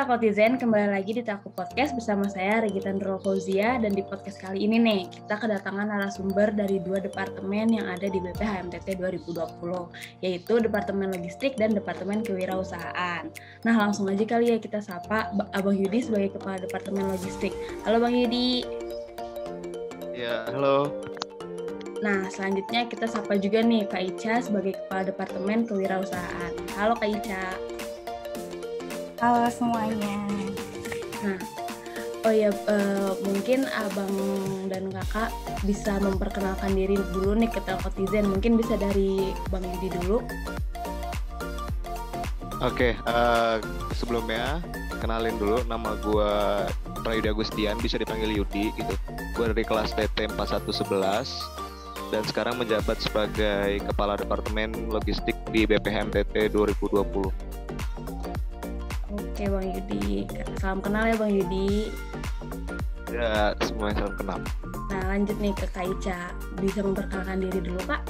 Telkotizen, kembali lagi di Telko Podcast bersama saya Regita Nurul Fauzia, dan di podcast kali ini nih kita kedatangan narasumber dari dua departemen yang ada di BPHMTT 2020, yaitu Departemen Logistik dan Departemen Kewirausahaan. Nah, langsung aja kali ya kita sapa Abang Yudi sebagai Kepala Departemen Logistik. Halo Bang Yudi. Ya, halo. Nah, selanjutnya kita sapa juga nih Kak Ica sebagai Kepala Departemen Kewirausahaan. Halo Kak Ica. Halo semuanya. Nah, mungkin abang dan kakak bisa memperkenalkan diri dulu nih ke Telkotizen. Mungkin bisa dari Bang Yudi dulu. Oke, sebelumnya kenalin dulu, nama gue Prayudi Agustian, bisa dipanggil Yudi gitu. Gue dari kelas TT 4111 dan sekarang menjabat sebagai Kepala Departemen Logistik di BPHMTT 2020. Oke Bang Yudi, salam kenal ya Bang Yudi. Ya, semuanya salam kenal. Nah, lanjut nih ke Kak Ica, bisa memperkenalkan diri dulu Kak.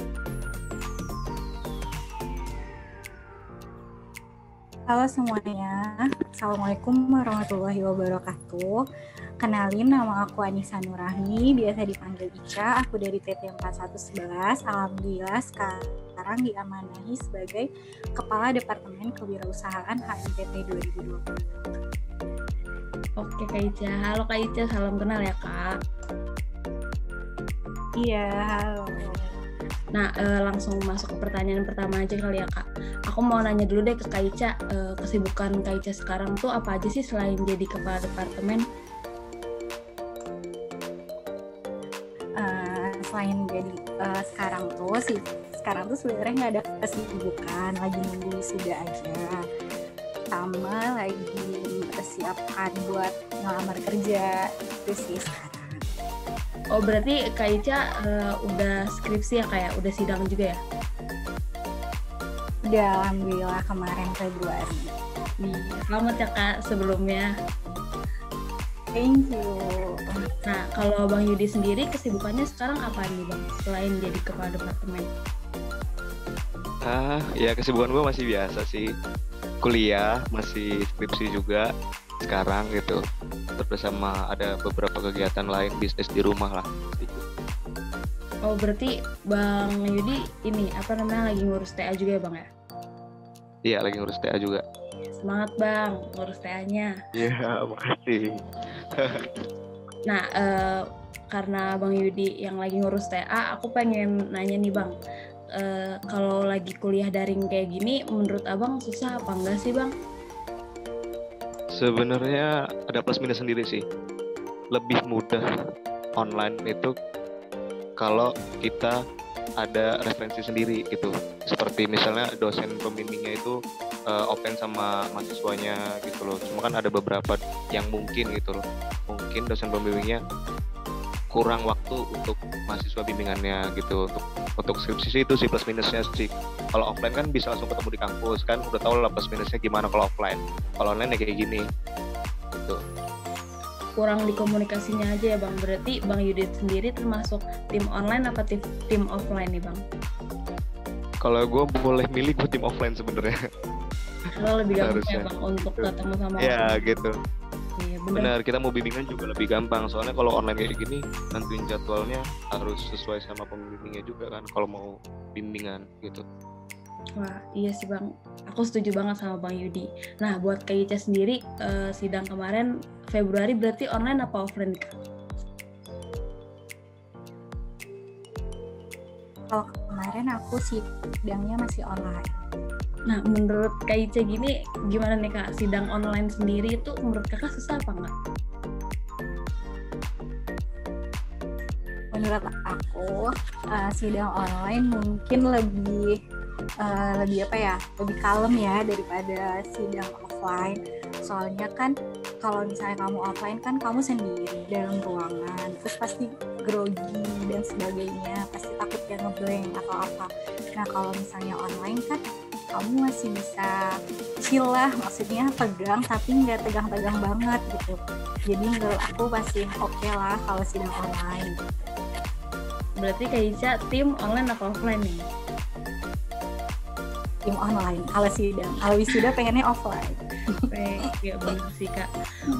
Halo semuanya, Assalamualaikum warahmatullahi wabarakatuh. Kenalin, nama aku Anissa Nurahmi, biasa dipanggil Ica. Aku dari TT 4111. Alhamdulillah sekarang diamanahi sebagai Kepala Departemen Kewirausahaan HMTT 2020. Oke Kak Ica, halo Kak Ica, salam kenal ya Kak. Iya, halo. Nah, langsung masuk ke pertanyaan pertama aja kali ya Kak. Aku mau nanya dulu deh ke Kak Ica, kesibukan Kak Ica sekarang tuh apa aja sih selain jadi Kepala Departemen? Selain jadi sekarang tuh sebenarnya nggak ada kesibukan, lagi nunggu wisuda aja, sama lagi persiapkan buat ngelamar kerja itu sih sekarang. Oh, berarti Kak Ica udah skripsi ya kayak udah sidang juga ya? Udah, alhamdulillah kemarin Februari. Selamat ya Kak sebelumnya. Thank you. Nah, kalau Bang Yudi sendiri kesibukannya sekarang apa nih Bang, selain jadi Kepala Departemen? Ya kesibukan gue masih biasa sih. Kuliah, masih skripsi juga sekarang gitu. Terus sama ada beberapa kegiatan lain, bisnis di rumah lah. Gitu. Oh, berarti Bang Yudi ini lagi ngurus TA juga ya Bang ya? Iya, lagi ngurus TA juga. Semangat Bang, ngurus TA-nya. Iya, makasih. Nah, karena Bang Yudi yang lagi ngurus TA, aku pengen nanya nih Bang, kalau lagi kuliah daring kayak gini, menurut Abang susah apa enggak sih Bang? Sebenarnya ada plus minus sendiri sih. Lebih mudah online itu kalau kita ada referensi sendiri gitu. Seperti misalnya dosen pembimbingnya itu open sama mahasiswanya gitu loh. Cuma kan ada beberapa yang mungkin gitu loh. Mungkin dosen pembimbingnya kurang waktu untuk mahasiswa bimbingannya gitu. Untuk skripsi itu sih plus minusnya sih. Kalau offline kan bisa langsung ketemu di kampus kan, udah tahu lah plus minusnya gimana kalau offline. Kalau online ya kayak gini. Gitu. Kurang di komunikasinya aja ya Bang. Berarti Bang Yudi sendiri termasuk tim online apa tim offline nih Bang? Kalau gue boleh milih, gue tim offline sebenarnya. Kalau lebih gampang ya Bang untuk ketemu sama ya orang. Gitu. Iya, benar, kita mau bimbingan juga lebih gampang. Soalnya kalau online kayak gini, nentuin jadwalnya harus sesuai sama pembimbingnya juga kan. Kalau mau bimbingan gitu. Wah, iya sih Bang. Aku setuju banget sama Bang Yudi. Nah, buat Kak Ica sendiri, sidang kemarin Februari berarti online apa offline Kak? Kalau kemarin aku sidangnya masih online. Nah, menurut Kak Ica gini, gimana nih Kak? Sidang online sendiri itu menurut Kakak susah apa enggak? Menurut aku, sidang online mungkin lebih kalem ya daripada sidang offline. Soalnya kan kalau misalnya kamu offline kan kamu sendiri dalam ruangan, terus pasti grogi dan sebagainya, pasti takut kayak ngeblank atau apa. Nah, kalau misalnya online kan kamu masih bisa chill lah, maksudnya tegang tapi nggak tegang-tegang banget gitu. Jadi menurut aku pasti oke lah kalau sidang online. Berarti Kak Ica tim online atau offline nih? Tim online, kalau sidang. Kalau wisuda pengennya offline. Ya bener sih Kak,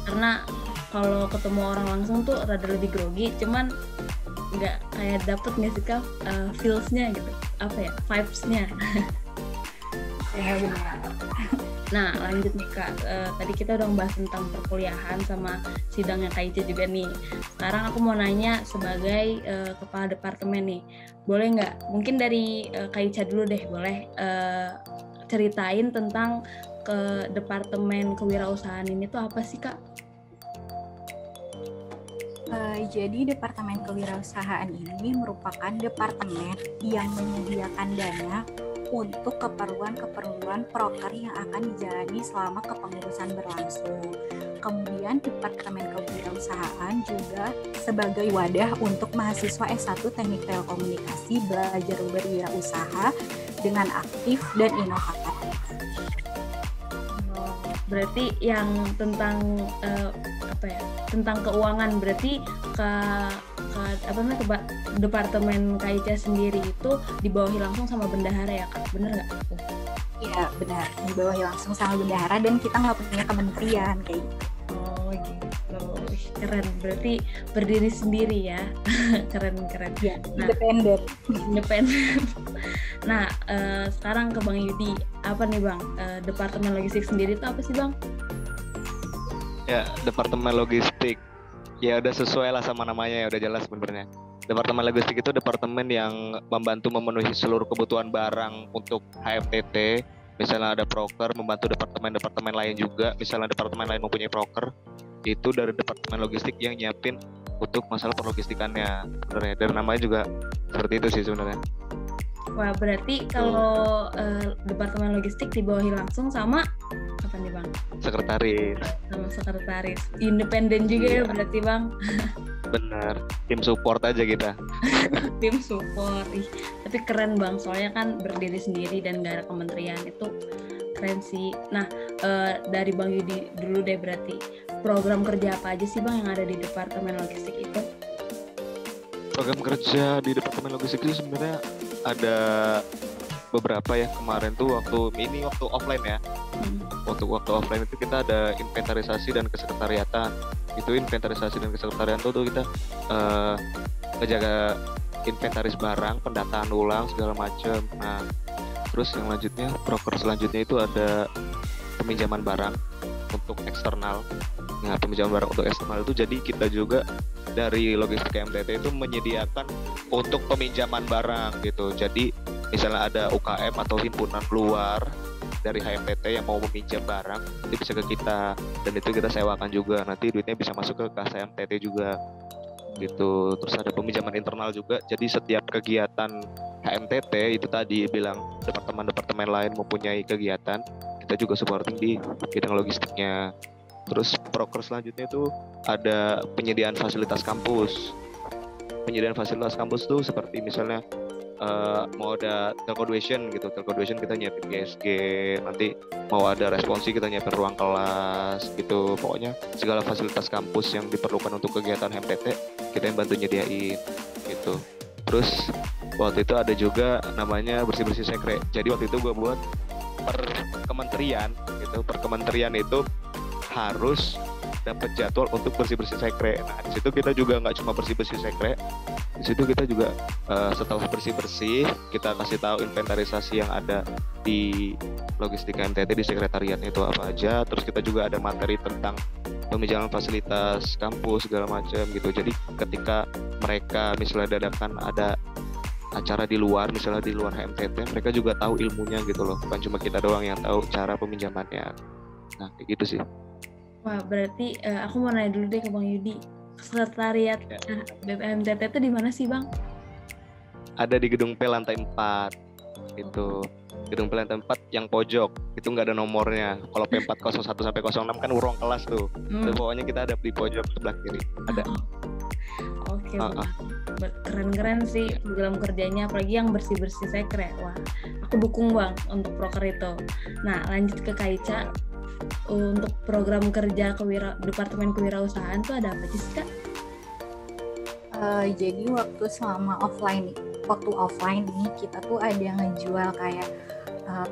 karena kalau ketemu orang langsung tuh rada lebih grogi, cuman nggak kayak dapet nggak sih Kak feels-nya gitu, apa ya, vibes-nya. Ya benar. Nah lanjut nih Kak, tadi kita udah bahas tentang perkuliahan sama sidangnya Kak Ica juga nih. Sekarang aku mau nanya sebagai kepala departemen nih, boleh nggak, mungkin dari Kak Ica dulu deh, boleh ceritain tentang ke departemen kewirausahaan ini tuh apa sih Kak? Jadi Departemen Kewirausahaan ini merupakan departemen yang menyediakan dana untuk keperluan proker yang akan dijalani selama kepengurusan berlangsung. Kemudian Departemen Kewirausahaan juga sebagai wadah untuk mahasiswa S1 Teknik Telekomunikasi belajar berwirausaha dengan aktif dan inovatif. Berarti yang tentang tentang keuangan, berarti ke departemen KIC sendiri itu dibawahi langsung sama bendahara ya Kak, bener nggak? Iya benar, dibawahi langsung sama bendahara dan kita nggak punya kementerian kayak gitu. Oh gitu, keren, berarti berdiri sendiri ya. keren. Ya, Nah, independen. Nah sekarang ke Bang Yudi, apa nih Bang, departemen logistik sendiri itu apa sih Bang? Ya, departemen logistik. Ya udah sesuai lah sama namanya, ya udah jelas sebenarnya. Departemen logistik itu departemen yang membantu memenuhi seluruh kebutuhan barang untuk HMTT. Misalnya ada proker, membantu departemen-departemen lain juga. Misalnya departemen lain mempunyai proker, itu dari departemen logistik yang nyiapin untuk masalah perlogistikannya. Sebenarnya dari namanya juga seperti itu sih sebenarnya. Wah, berarti kalau departemen logistik dibawahi langsung sama apa nih Bang? Sekretaris. Sama sekretaris. Independen juga ya berarti Bang. Bener, tim support aja kita. Tim support. Ih, tapi keren Bang, soalnya kan berdiri sendiri dan gak ada kementerian, itu keren sih. Nah, dari Bang Yudi dulu deh, berarti program kerja apa aja sih Bang yang ada di departemen logistik itu? Program kerja di departemen logistik itu sebenarnya ada beberapa ya. Kemarin tuh waktu offline ya. Waktu offline itu kita ada inventarisasi dan kesekretariatan. Itu inventarisasi dan kesekretariatan tuh kita ngejaga inventaris barang, pendataan ulang segala macam. Nah, terus yang lanjutnya, proker selanjutnya itu ada peminjaman barang untuk eksternal. Nah, peminjaman barang untuk eksternal itu jadi kita juga dari logistik MTT itu menyediakan untuk peminjaman barang gitu. Jadi misalnya ada UKM atau himpunan luar dari HMTT yang mau meminjam barang, itu bisa ke kita, dan itu kita sewakan juga, nanti duitnya bisa masuk ke kas HMTT juga gitu. Terus ada peminjaman internal juga, jadi setiap kegiatan HMTT itu tadi bilang departemen-departemen lain mempunyai kegiatan, kita juga supporting di bidang logistiknya. Terus proker selanjutnya itu ada penyediaan fasilitas kampus. Penyediaan fasilitas kampus tuh seperti misalnya mau ada telcoduation gitu, telcoduation kita nyiapin GSG, nanti mau ada responsi kita nyiapin ruang kelas gitu. Pokoknya segala fasilitas kampus yang diperlukan untuk kegiatan HMTT kita yang bantu nyediain gitu. Terus waktu itu ada juga namanya bersih-bersih sekre. Jadi waktu itu gue buat per kementerian gitu, per kementerian itu harus dapat jadwal untuk bersih-bersih sekre. Nah, di situ kita juga nggak cuma bersih-bersih sekre, di situ kita juga setelah bersih-bersih kita kasih tahu inventarisasi yang ada di logistik MTT di sekretariatnya itu apa aja. Terus kita juga ada materi tentang peminjaman fasilitas kampus segala macam gitu. Jadi ketika mereka misalnya dadakan ada acara di luar, misalnya di luar HMTT, mereka juga tahu ilmunya gitu loh, bukan cuma kita doang yang tahu cara peminjamannya. Nah, kayak gitu sih. Wah, berarti aku mau nanya dulu deh ke Bang Yudi. Sekretariat BPMTT itu di mana sih, Bang? Ada di gedung P lantai 4. Itu. Gedung P lantai 4 yang pojok. Itu nggak ada nomornya. Kalau P401 sampai 06 kan ruang kelas tuh. Terus pokoknya kita ada di pojok sebelah kiri. Ada. Oke, keren-keren sih program kerjanya, apalagi yang bersih-bersih sekre. Wah, aku dukung Bang untuk proker itu. Nah, lanjut ke Kak Ica. Untuk program kerja Departemen Kewirausahaan tuh ada apa sih Kak? Jadi waktu offline nih kita tuh ada ngejual kayak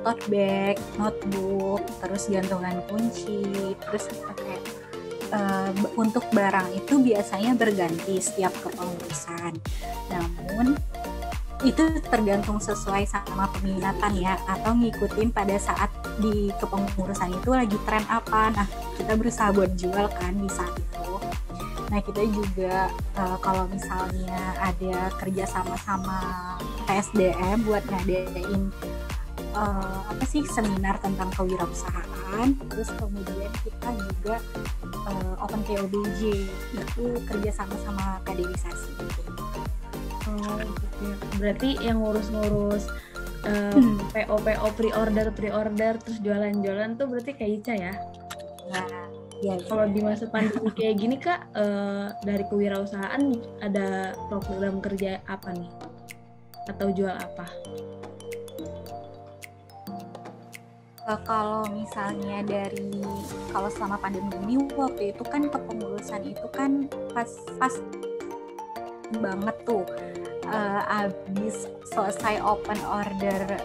tote bag, notebook, terus gantungan kunci, terus kayak untuk barang itu biasanya berganti setiap kepengurusan. Namun itu tergantung sesuai sama peminatan ya, atau ngikutin pada saat di kepengurusan itu lagi tren apa. Nah, kita berusaha buat jual kan di saat itu. Nah, kita juga kalau misalnya ada kerja sama PSDM buat ngadain seminar tentang kewirausahaan, terus kemudian kita juga open KOBJ itu kerja sama kaderisasi gitu. Oh, gitu. Berarti yang ngurus-ngurus PO pre-order terus jualan-jualan tuh berarti Kak Ica ya? Nah, ya. Kalau di masa pandemi kayak gini Kak, dari kewirausahaan ada program kerja apa nih? Atau jual apa? Kalau misalnya kalau selama pandemi ini waktu itu kan kepengurusan itu kan pas banget tuh abis selesai open order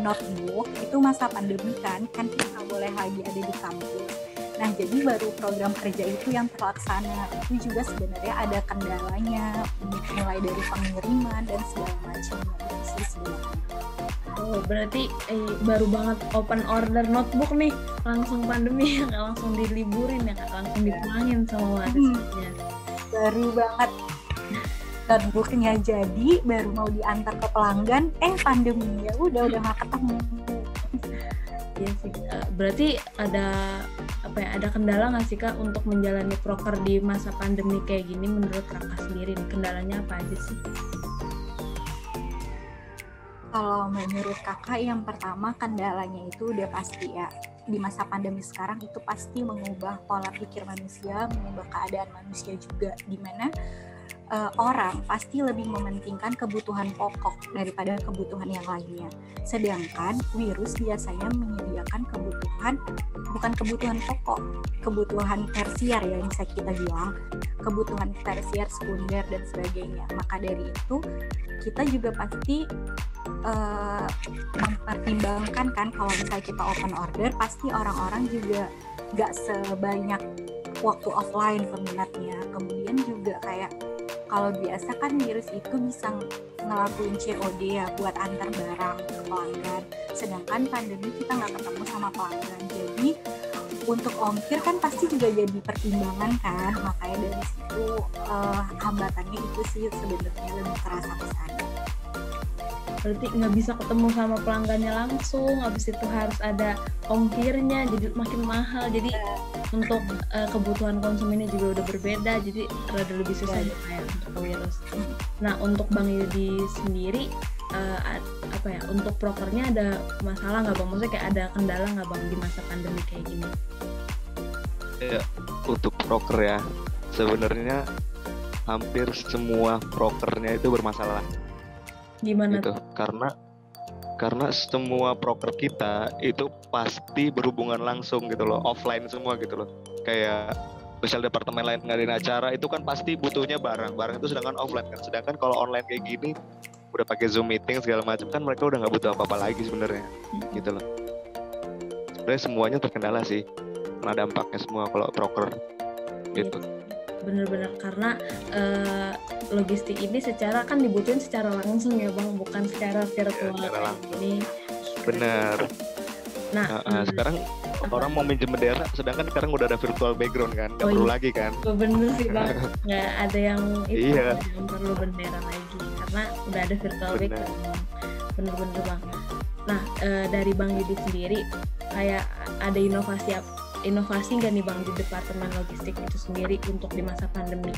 notebook itu masa pandemi kan kita nggak boleh lagi ada di kampus. Nah, jadi baru program kerja itu yang terlaksana. Itu juga sebenarnya ada kendalanya, mulai dari pengiriman dan segala macamnya itu sih sebenarnya. Oh, berarti baru banget open order notebook nih, langsung pandemi, nggak langsung diliburin ya, nggak langsung dipulangin sama mahasiswanya. Baru banget notebooknya jadi, baru mau diantar ke pelanggan, pandemi ya udah nggak ketemu. Iya sih, berarti ada kendala nggak sih Kak untuk menjalani proker di masa pandemi kayak gini menurut Kakak sendiri? Kendalanya apa aja sih? Kalau menurut Kakak yang pertama kendalanya itu udah pasti ya, di masa pandemi sekarang itu pasti mengubah pola pikir manusia, mengubah keadaan manusia juga, dimana orang pasti lebih mementingkan kebutuhan pokok daripada kebutuhan yang lainnya. Sedangkan virus biasanya menyediakan bukan kebutuhan pokok, kebutuhan tersier ya bisa kita bilang, kebutuhan tersier, sekunder dan sebagainya. Maka dari itu kita juga pasti mempertimbangkan kan kalau misalnya kita open order pasti orang-orang juga nggak sebanyak waktu offline peminatnya. Kemudian juga kayak kalau biasa kan virus itu bisa ngelakuin COD ya buat antar barang ke pelanggan, sedangkan pandemi kita nggak ketemu sama pelanggan, jadi untuk ongkir kan pasti juga jadi pertimbangan kan. Makanya dari situ hambatannya itu sih sebenarnya lebih terasa ke sana. Berarti nggak bisa ketemu sama pelanggannya langsung, habis itu harus ada ongkirnya, jadi makin mahal. Jadi untuk kebutuhan konsumennya juga udah berbeda, jadi rada lebih susah ya kayak untuk virus. Nah, untuk Bang Yudi sendiri, untuk prokernya ada masalah nggak Bang? Maksudnya kayak ada kendala nggak Bang di masa pandemi kayak gini? Ya, untuk proker ya, sebenarnya hampir semua prokernya itu bermasalah. Gimana gitu. tuh? Karena semua proker kita itu pasti berhubungan langsung gitu loh, offline semua gitu loh. Kayak misal departemen lain ngadain acara itu kan pasti butuhnya barang itu sedangkan offline kan. Sedangkan kalau online kayak gini udah pakai Zoom meeting segala macam kan mereka udah nggak butuh apa-apa lagi sebenarnya gitu loh. Sebenarnya semuanya terkendala sih, karena dampaknya semua kalau proker gitu. Bener-bener karena logistik ini secara kan dibutuhin secara langsung ya Bang, bukan secara virtual ya, ini. Bener. Nah, sekarang orang mau minjem bendera, sedangkan sekarang udah ada virtual background kan, nggak perlu lagi kan? Bener sih Bang, nggak ada yang itu iya. yang perlu bendera lagi karena udah ada virtual background. Bener-bener Bang. Nah, dari Bang Yudi sendiri kayak ada inovasi nggak nih Bang di Departemen Logistik itu sendiri untuk di masa pandemi?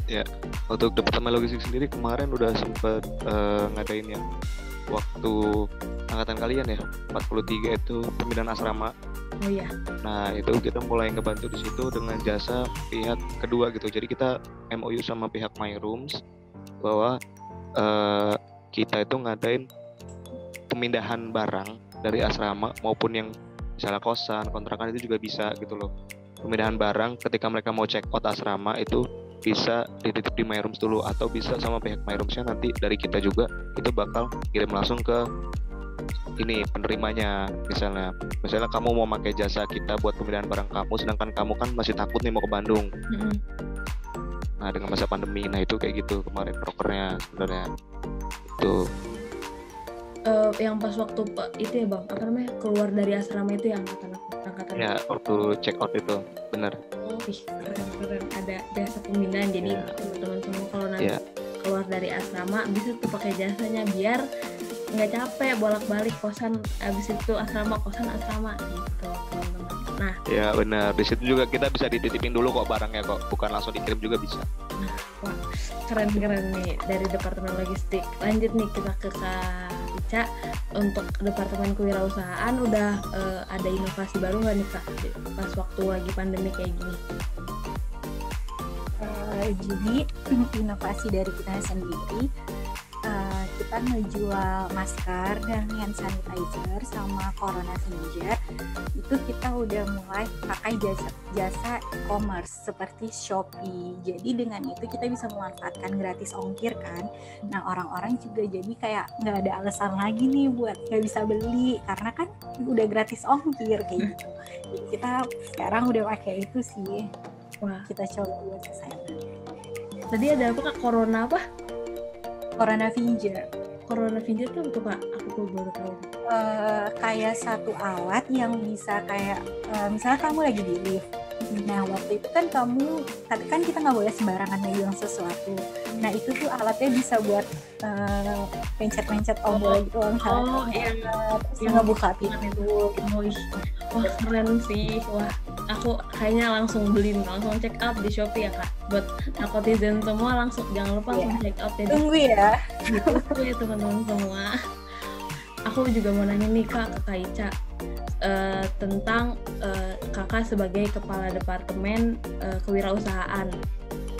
Ya, untuk Departemen Logistik sendiri kemarin udah sempat ngadain yang waktu angkatan kalian ya, 43 itu pemindahan asrama. Oh iya. Nah, itu kita mulai ngebantu di situ dengan jasa pihak kedua gitu. Jadi kita MOU sama pihak My Rooms bahwa kita itu ngadain pemindahan barang dari asrama maupun yang misalnya kosan, kontrakan itu juga bisa gitu loh. Pemindahan barang ketika mereka mau check out asrama itu bisa dititip di My Rooms dulu atau bisa sama pihak My Rooms-nya nanti dari kita juga itu bakal kirim langsung ke ini penerimanya. Misalnya kamu mau pakai jasa kita buat pemilihan barang kamu, sedangkan kamu kan masih takut nih mau ke Bandung. Nah dengan masa pandemi, nah itu kayak gitu kemarin prokernya sebenarnya itu. Yang pas waktu itu ya bang, apa namanya, keluar dari asrama itu yang angkatan Ya waktu check out itu bener. Keren ada jasa pembinaan, jadi teman-teman semua kalau nanti keluar dari asrama bisa tuh pakai jasanya biar nggak capek bolak-balik kosan, abis itu asrama gitu teman-teman. Nah ya benar, di situ juga kita bisa dititipin dulu kok barangnya kok, bukan langsung dikirim juga bisa. Wah keren nih dari departemen logistik. Lanjut nih kita ke Kak Ica, untuk departemen kewirausahaan udah ada inovasi baru nggak nih Kak pas waktu lagi pandemi kayak gini? Jadi inovasi dari kita sendiri, kita ngejual masker dan hand sanitizer sama Corona Finger. Itu kita udah mulai pakai jasa e-commerce seperti Shopee. Jadi dengan itu kita bisa memanfaatkan gratis ongkir kan. Nah orang-orang juga jadi kayak nggak ada alasan lagi nih buat nggak bisa beli karena kan udah gratis ongkir kayak gitu. Jadi kita sekarang udah pakai itu sih. Wah kita coba buat kesehatan. Tadi ada apa Kak? Corona Finger tuh apa Kak? Aku baru tahu. Kayak satu alat yang bisa kayak misalnya kamu lagi di lift. Nah waktu itu kan tapi kan kita nggak boleh sembarangan megang sesuatu. Nah itu tuh alatnya bisa buat pencet tombol gitu misalnya. Terus ngebuka pintu. Wah keren sih. Wah aku kayaknya langsung check out di Shopee ya Kak. Buat netizen semua jangan lupa langsung check out ya. Tunggu ya. Gitu ya teman-teman semua. Aku juga mau nanya nih Kak ke Kak Ica tentang Kakak sebagai kepala departemen kewirausahaan,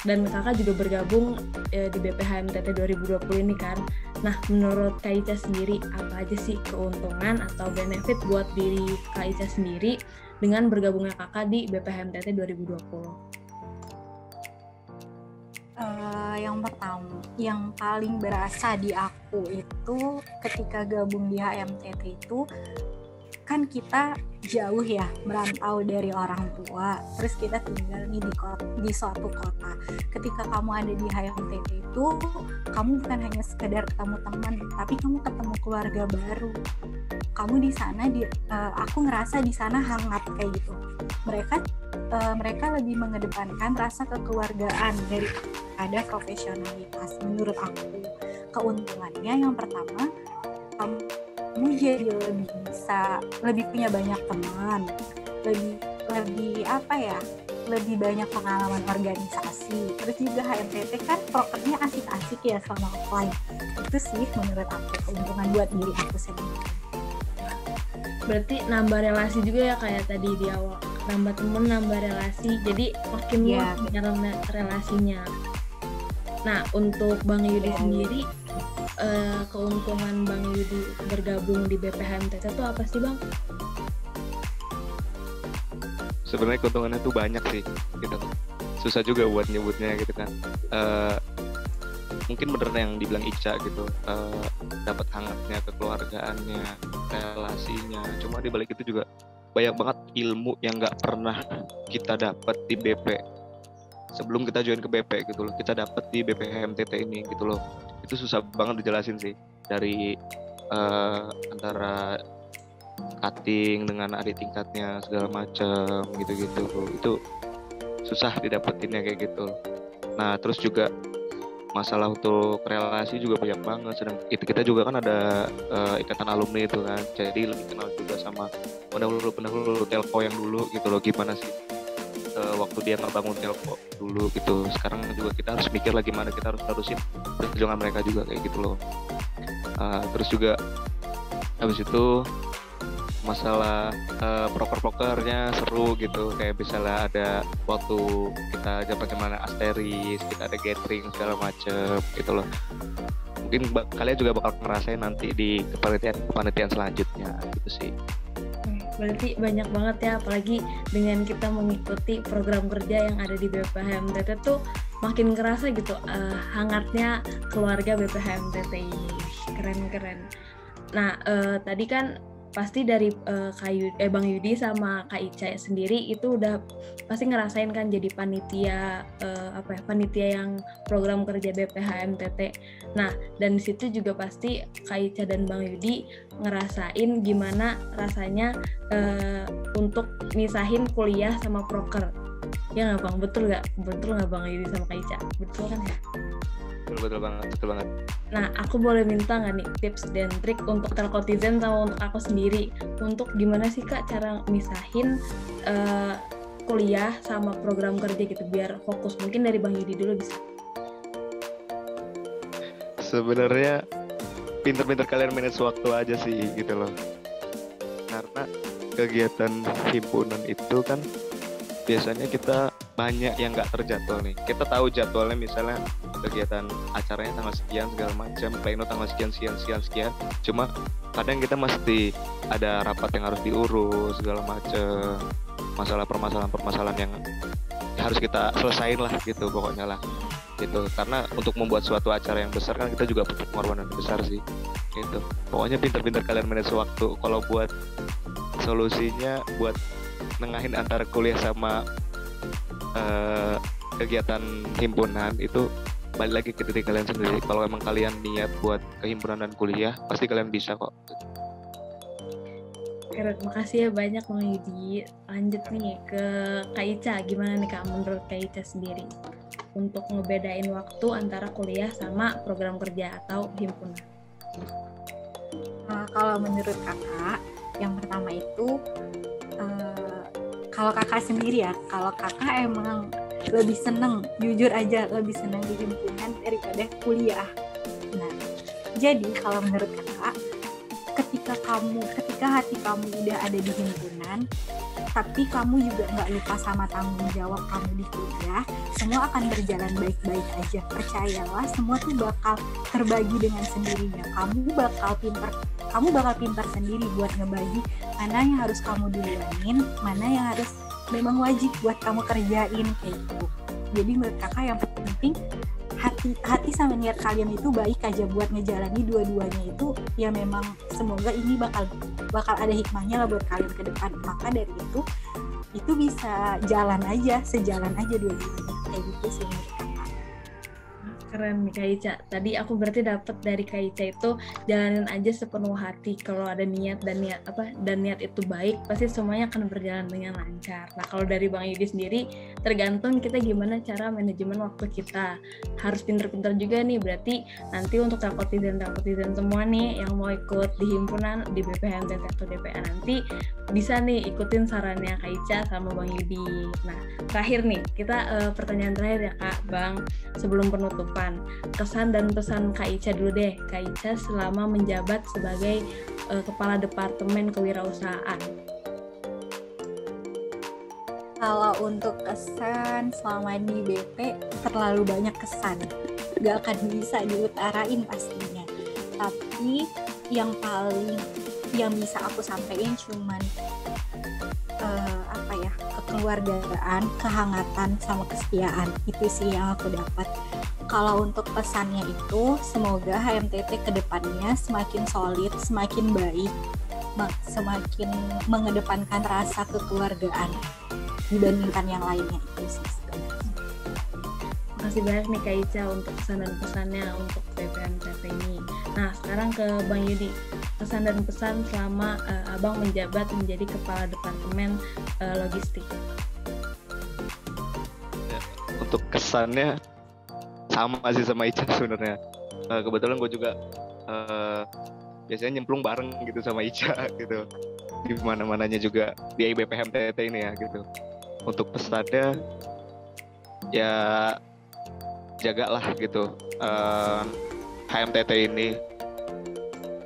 dan Kakak juga bergabung di BPHMTT 2020 ini kan. Nah menurut Kak Ica sendiri apa aja sih keuntungan atau benefit buat diri Kak Ica sendiri dengan bergabungnya Kakak di BPHMTT 2020? Yang pertama, yang paling berasa di aku itu ketika gabung di HMTT itu kan kita jauh ya, merantau dari orang tua, terus kita tinggal nih di suatu kota. Ketika kamu ada di HMTT itu, kamu bukan hanya sekedar ketemu teman, tapi kamu ketemu keluarga baru. Kamu di sana, aku ngerasa di sana hangat kayak gitu. Mereka lebih mengedepankan rasa kekeluargaan daripada profesionalitas. Menurut aku, keuntungannya yang pertama, kamu jadi lebih punya banyak teman, lebih banyak pengalaman organisasi. Terus juga HMTT kan prokernya asik-asik ya sama offline. Itu sih menurut aku keuntungan buat diri aku sendiri. Berarti nambah relasi juga ya kayak tadi di awal, nambah temen, nambah relasi, jadi makin luas relasinya. Nah untuk Bang Yudi sendiri, keuntungan Bang Yudi bergabung di BPHMTT itu apa sih Bang? Sebenarnya keuntungannya tuh banyak sih gitu. Susah juga buat nyebutnya gitu kan. Mungkin bener yang dibilang Ica gitu, dapat hangatnya, kekeluargaannya, relasinya. Cuma di balik itu juga banyak banget ilmu yang nggak pernah kita dapat di BP sebelum kita join ke BP gitu loh. Kita dapat di BPHMTT ini gitu loh. Itu susah banget dijelasin sih, dari antara cutting dengan adik tingkatnya segala macam gitu-gitu. Itu susah didapetinnya kayak gitu. Nah terus juga masalah untuk relasi juga banyak banget. Sedang itu kita juga kan ada ikatan alumni itu kan, jadi lebih kenal juga sama pendahulu telco yang dulu gitu loh, gimana sih waktu dia ngebangun telco dulu gitu. Sekarang juga kita harus mikir lagi gimana kita harus terusin perjuangan mereka juga kayak gitu loh. Terus juga habis itu masalah proker-prokernya seru gitu, kayak misalnya ada waktu kita zaman asteris, kita ada gathering segala macem gitu loh. Mungkin kalian juga bakal ngerasain nanti di kepanitiaan selanjutnya gitu sih. Berarti banyak banget ya, apalagi dengan kita mengikuti program kerja yang ada di BPHMTT tuh makin kerasa gitu hangatnya keluarga BPHMTT ini. Keren-keren. Nah, tadi kan pasti dari Bang Yudi sama Kak Ica sendiri itu udah pasti ngerasain kan jadi panitia panitia yang program kerja BPHMTT. Nah, dan di situ juga pasti Kak Ica dan Bang Yudi ngerasain gimana rasanya untuk misahin kuliah sama proker. Ya nggak Bang? Betul nggak Bang Yudi sama Kak Ica? Betul kan ya? Betul banget. Nah, aku boleh minta nggak nih tips dan trik untuk Telkotizen sama untuk aku sendiri untuk gimana sih Kak cara misahin kuliah sama program kerja gitu biar fokus. Mungkin dari Bang Yudi dulu bisa. Sebenarnya pinter-pinter kalian manage waktu aja sih gitu loh. Karena kegiatan himpunan itu kan biasanya kita banyak yang nggak terjadwal nih. Kita tahu jadwalnya misalnya kegiatan acaranya tanggal sekian segala macam, pleno tanggal sekian. Cuma kadang kita mesti ada rapat yang harus diurus segala macam, permasalahan yang harus kita selesain lah gitu pokoknya lah. Gitu. Karena untuk membuat suatu acara yang besar kan kita juga butuh pengorbanan besar sih. Gitu. Pokoknya pinter-pinter kalian manage waktu. Kalau buat solusinya buat nengahin antara kuliah sama kegiatan himpunan itu balik lagi ke diri kalian sendiri. Kalau emang kalian niat buat kehimpunan dan kuliah pasti kalian bisa kok. Keren, makasih ya banyak Bang Yudi. Lanjut nih ke Kak Ica, gimana nih Kak menurut Kak Ica sendiri untuk ngebedain waktu antara kuliah sama program kerja atau himpunan? Kalau menurut kakak, yang pertama itu kalau kakak sendiri ya, kalau kakak emang lebih seneng, jujur aja lebih seneng di himpunan daripada kuliah. Nah, jadi kalau menurut kakak, ketika hati kamu udah ada di himpunan, tapi kamu juga nggak lupa sama tanggung jawab kamu di kuliah, semua akan berjalan baik-baik aja. Percayalah, semua tuh bakal terbagi dengan sendirinya. Kamu bakal pintar sendiri buat ngebagi mana yang harus kamu duluanin, mana yang harus memang wajib buat kamu kerjain kayak gitu. Jadi menurut kakak yang penting hati sama niat kalian itu baik aja buat ngejalani dua-duanya itu, ya memang semoga ini bakal ada hikmahnya lah buat kalian ke depan. Maka dari itu bisa sejalan aja dua-duanya kayak gitu sih menurut kakak. Keren nih Kak Ica. Tadi aku berarti dapat dari Kak Ica itu jalanin aja sepenuh hati. Kalau ada niat dan niat itu baik, pasti semuanya akan berjalan dengan lancar. Nah, kalau dari Bang Yudi sendiri, tergantung kita gimana cara manajemen waktu kita. Harus pinter-pinter juga nih. Berarti nanti untuk telkotizen semua nih yang mau ikut di himpunan di BPHMTT atau DPA nanti bisa nih ikutin sarannya Kak Ica sama Bang Yudi. Nah, terakhir nih, kita pertanyaan terakhir ya Kak, Bang, sebelum penutupan. Kesan dan pesan Kak Ica dulu deh. Kak Ica selama menjabat sebagai Kepala Departemen Kewirausahaan. Kalau untuk kesan selama di BP, terlalu banyak kesan. Gak akan bisa diutarain pastinya. Tapi yang bisa aku sampaikan cuman kekeluargaan, kehangatan, sama kesetiaan. Itu sih yang aku dapat. Kalau untuk pesannya itu, semoga HMTT kedepannya semakin solid, semakin baik, semakin mengedepankan rasa kekeluargaan dibandingkan yang lainnya itu sih sebenarnya. Makasih banyak nih Kak Ica untuk pesan dan pesannya untuk BPHMTT ini. Nah, sekarang ke Bang Yudi. Pesan dan pesan selama Abang menjabat menjadi Kepala Departemen Logistik. Ya, untuk kesannya sama sih sama Ica sebenarnya. Kebetulan gue juga biasanya nyemplung bareng gitu sama Ica gitu. Di mana-mananya juga di BPHMTT ini ya gitu. Untuk pesannya ya jagalah gitu HMTT ini.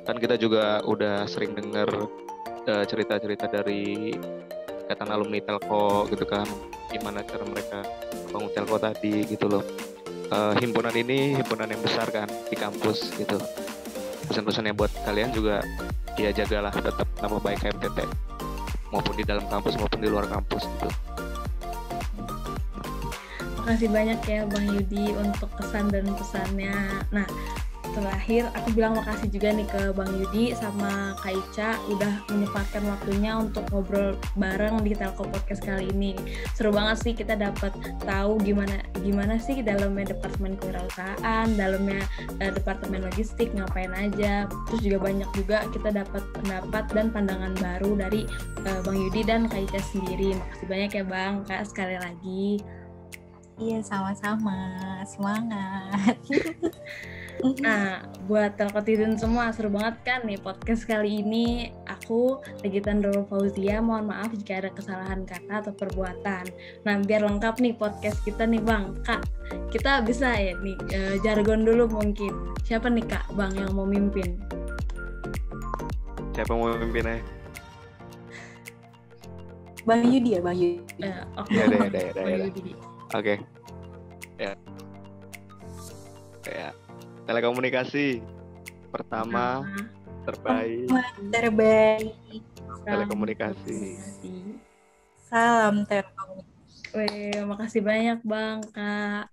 Kan kita juga udah sering dengar cerita-cerita dari ikatan alumni Telko gitu kan, gimana cara mereka bangun Telko tadi gitu loh. Himpunan ini himpunan yang besar kan di kampus gitu. Pesan-pesannya buat kalian juga ya jagalah tetap nama baik HMTT maupun di dalam kampus maupun di luar kampus gitu. Makasih banyak ya Bang Yudi untuk kesan dan pesannya. Nah, terakhir aku bilang makasih juga nih ke Bang Yudi sama Kak Ica udah menyempatkan waktunya untuk ngobrol bareng di Telco Podcast kali ini. Seru banget sih kita dapat tahu gimana sih dalamnya departemen kewirausahaan, dalamnya departemen logistik ngapain aja. Terus juga banyak juga kita dapat pendapat dan pandangan baru dari Bang Yudi dan Kak Ica sendiri. Makasih banyak ya Bang, Kak, sekali lagi. Iya, sama-sama. Semangat. Nah, buat telkotizen semua, seru banget kan nih podcast kali ini. Aku, Regita Nurul Fauzia, mohon maaf jika ada kesalahan kata atau perbuatan. Nah, biar lengkap nih podcast kita nih Bang. Kak, kita bisa ya nih jargon dulu mungkin. Siapa nih Kak, Bang yang mau mimpin? Siapa mau mimpin aja? Bang Yudi ya, Bang Yudi. Oke. Ya. Oke. Ya. Telekomunikasi pertama terbaik. Telekomunikasi. Salam telekomunikasi. Makasih banyak Bang, Kak.